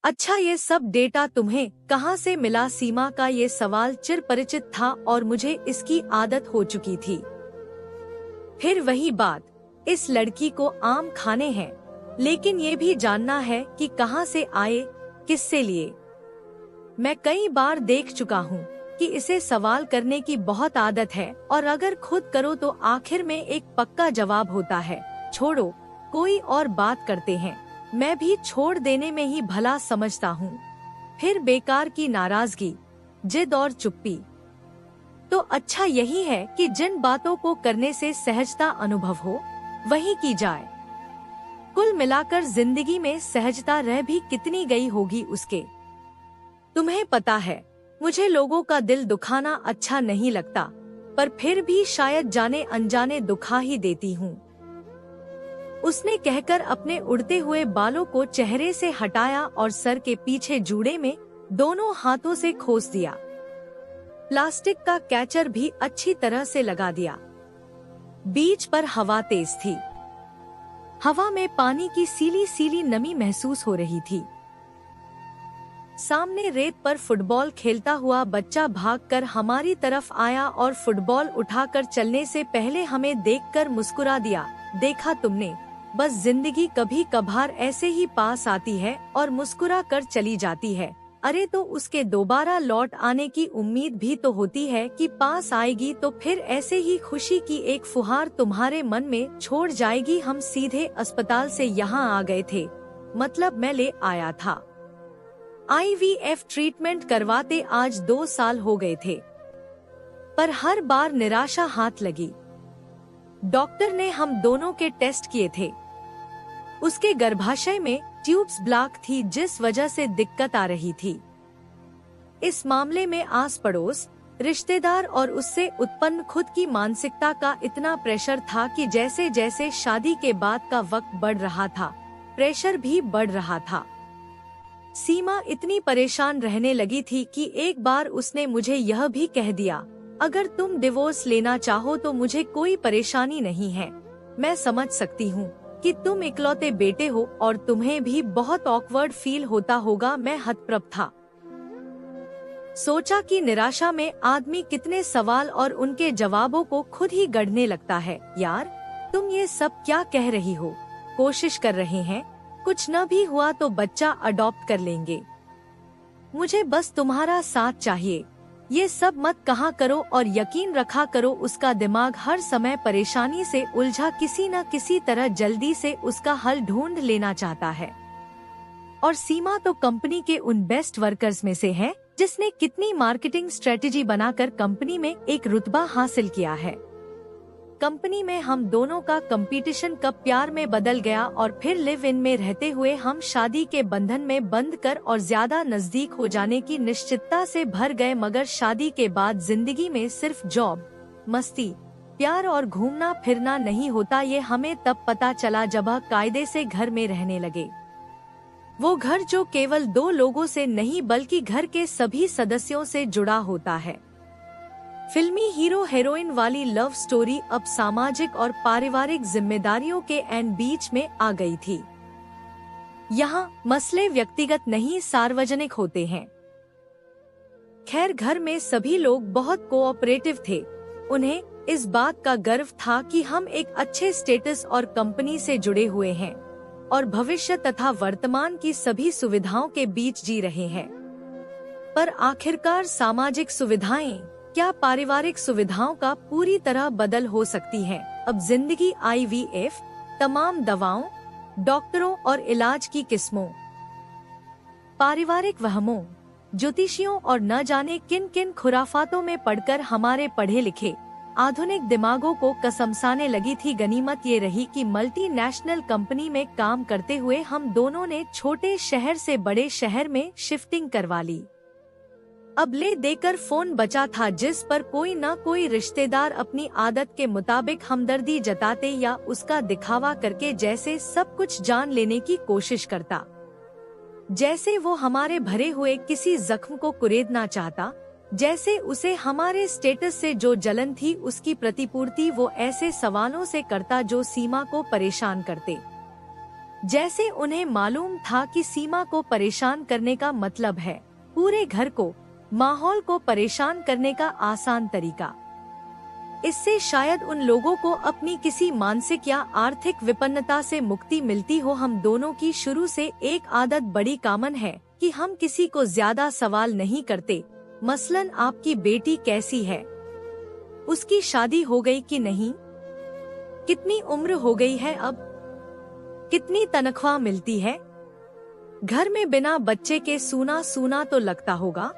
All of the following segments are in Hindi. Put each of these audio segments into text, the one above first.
अच्छा, ये सब डेटा तुम्हें कहाँ से मिला? सीमा का ये सवाल चिरपरिचित था और मुझे इसकी आदत हो चुकी थी। फिर वही बात, इस लड़की को आम खाने हैं, लेकिन ये भी जानना है कि कहाँ से आए, किससे लिए। मैं कई बार देख चुका हूँ कि इसे सवाल करने की बहुत आदत है और अगर खुद करो तो आखिर में एक पक्का जवाब होता है, छोड़ो कोई और बात करते हैं। मैं भी छोड़ देने में ही भला समझता हूँ। फिर बेकार की नाराजगी, जिद और चुप्पी। तो अच्छा यही है कि जिन बातों को करने से सहजता अनुभव हो वही की जाए। कुल मिलाकर जिंदगी में सहजता रह भी कितनी गई होगी उसके। तुम्हें पता है, मुझे लोगों का दिल दुखाना अच्छा नहीं लगता, पर फिर भी शायद जाने अनजाने दुखा ही देती हूँ। उसने कहकर अपने उड़ते हुए बालों को चेहरे से हटाया और सर के पीछे जूड़े में दोनों हाथों से खोस दिया। प्लास्टिक का कैचर भी अच्छी तरह से लगा दिया। बीच पर हवा तेज थी। हवा में पानी की सीली सीली नमी महसूस हो रही थी। सामने रेत पर फुटबॉल खेलता हुआ बच्चा भागकर हमारी तरफ आया और फुटबॉल उठाकर चलने से पहले हमें देखकर मुस्कुरा दिया। देखा तुमने, बस जिंदगी कभी कभार ऐसे ही पास आती है और मुस्कुरा कर चली जाती है। अरे तो उसके दोबारा लौट आने की उम्मीद भी तो होती है कि पास आएगी तो फिर ऐसे ही खुशी की एक फुहार तुम्हारे मन में छोड़ जाएगी। हम सीधे अस्पताल से यहाँ आ गए थे, मतलब मैं ले आया था। IVF ट्रीटमेंट करवाते आज 2 साल हो गए थे, पर हर बार निराशा हाथ लगी। डॉक्टर ने हम दोनों के टेस्ट किए थे। उसके गर्भाशय में ट्यूब्स ब्लॉक थी, जिस वजह से दिक्कत आ रही थी। इस मामले में आस पड़ोस, रिश्तेदार और उससे उत्पन्न खुद की मानसिकता का इतना प्रेशर था कि जैसे जैसे शादी के बाद का वक्त बढ़ रहा था, प्रेशर भी बढ़ रहा था। सीमा इतनी परेशान रहने लगी थी कि एक बार उसने मुझे यह भी कह दिया, अगर तुम डिवोर्स लेना चाहो तो मुझे कोई परेशानी नहीं है। मैं समझ सकती हूँ कि तुम इकलौते बेटे हो और तुम्हें भी बहुत ऑकवर्ड फील होता होगा। मैं हतप्रभ था। सोचा कि निराशा में आदमी कितने सवाल और उनके जवाबों को खुद ही गढ़ने लगता है। यार, तुम ये सब क्या कह रही हो? कोशिश कर रहे हैं, कुछ न भी हुआ तो बच्चा अडॉप्ट कर लेंगे। मुझे बस तुम्हारा साथ चाहिए। ये सब मत कहा करो और यकीन रखा करो, उसका दिमाग हर समय परेशानी से उलझा किसी न किसी तरह जल्दी से उसका हल ढूंढ लेना चाहता है। और सीमा तो कंपनी के उन बेस्ट वर्कर्स में से है जिसने कितनी मार्केटिंग स्ट्रेटेजी बनाकर कंपनी में एक रुतबा हासिल किया है। कंपनी में हम दोनों का कंपटीशन कब प्यार में बदल गया और फिर लिव इन में रहते हुए हम शादी के बंधन में बंध कर और ज्यादा नजदीक हो जाने की निश्चितता से भर गए। मगर शादी के बाद जिंदगी में सिर्फ जॉब, मस्ती, प्यार और घूमना फिरना नहीं होता। ये हमें तब पता चला जब हम कायदे से घर में रहने लगे। वो घर जो केवल 2 लोगों से नहीं बल्कि घर के सभी सदस्यों से जुड़ा होता है। फिल्मी हीरो हीरोइन वाली लव स्टोरी अब सामाजिक और पारिवारिक जिम्मेदारियों के बीच में आ गई थी। यहाँ मसले व्यक्तिगत नहीं सार्वजनिक होते हैं। खैर, घर में सभी लोग बहुत कोऑपरेटिव थे। उन्हें इस बात का गर्व था कि हम एक अच्छे स्टेटस और कंपनी से जुड़े हुए हैं और भविष्य तथा वर्तमान की सभी सुविधाओं के बीच जी रहे हैं। पर आखिरकार सामाजिक सुविधाएं क्या पारिवारिक सुविधाओं का पूरी तरह बदल हो सकती हैं? अब जिंदगी IVF, तमाम दवाओं, डॉक्टरों और इलाज की किस्मों, पारिवारिक वहमों, ज्योतिषियों और न जाने किन किन खुराफातों में पढ़कर हमारे पढ़े लिखे आधुनिक दिमागों को कसमसाने लगी थी। गनीमत ये रही कि मल्टीनेशनल कंपनी में काम करते हुए हम दोनों ने छोटे शहर से बड़े शहर में शिफ्टिंग करवा ली। अब ले देकर फोन बचा था जिस पर कोई न कोई रिश्तेदार अपनी आदत के मुताबिक हमदर्दी जताते या उसका दिखावा करके जैसे सब कुछ जान लेने की कोशिश करता, जैसे वो हमारे भरे हुए किसी जख्म को कुरेदना चाहता, जैसे उसे हमारे स्टेटस से जो जलन थी उसकी प्रतिपूर्ति वो ऐसे सवालों से करता जो सीमा को परेशान करते। जैसे उन्हें मालूम था कि सीमा को परेशान करने का मतलब है पूरे घर को, माहौल को परेशान करने का आसान तरीका। इससे शायद उन लोगों को अपनी किसी मानसिक या आर्थिक विपन्नता से मुक्ति मिलती हो। हम दोनों की शुरू से एक आदत बड़ी कॉमन है कि हम किसी को ज्यादा सवाल नहीं करते। मसलन आपकी बेटी कैसी है, उसकी शादी हो गई कि नहीं, कितनी उम्र हो गई है अब, कितनी तनख्वाह मिलती है। घर में बिना बच्चे के सूना सूना तो लगता होगा।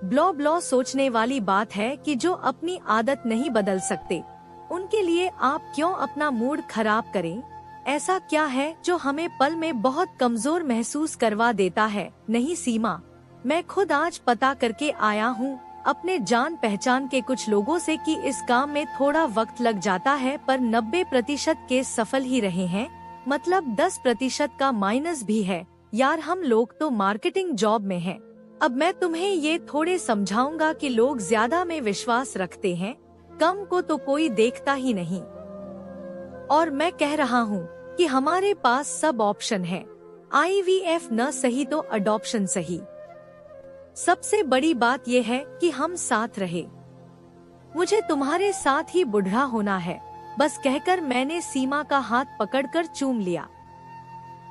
ब्लो ब्लो सोचने वाली बात है कि जो अपनी आदत नहीं बदल सकते उनके लिए आप क्यों अपना मूड खराब करें। ऐसा क्या है जो हमें पल में बहुत कमजोर महसूस करवा देता है। नहीं सीमा, मैं खुद आज पता करके आया हूँ अपने जान पहचान के कुछ लोगों से कि इस काम में थोड़ा वक्त लग जाता है पर 90% केस सफल ही रहे हैं। मतलब 10% का माइनस भी है। यार हम लोग तो मार्केटिंग जॉब में हैं। अब मैं तुम्हें ये थोड़े समझाऊंगा कि लोग ज्यादा में विश्वास रखते हैं, कम को तो कोई देखता ही नहीं। और मैं कह रहा हूँ कि हमारे पास सब ऑप्शन है। IVF न सही तो अडॉप्शन सही। सबसे बड़ी बात यह है कि हम साथ रहे। मुझे तुम्हारे साथ ही बुढ़ा होना है, बस कहकर मैंने सीमा का हाथ पकड़कर चूम लिया।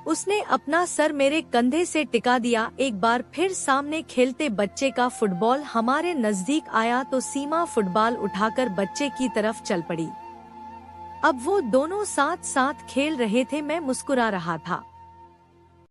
उसने अपना सर मेरे कंधे से टिका दिया। एक बार फिर सामने खेलते बच्चे का फुटबॉल हमारे नजदीक आया तो सीमा फुटबॉल उठाकर बच्चे की तरफ चल पड़ी। अब वो दोनों साथ साथ खेल रहे थे। मैं मुस्कुरा रहा था।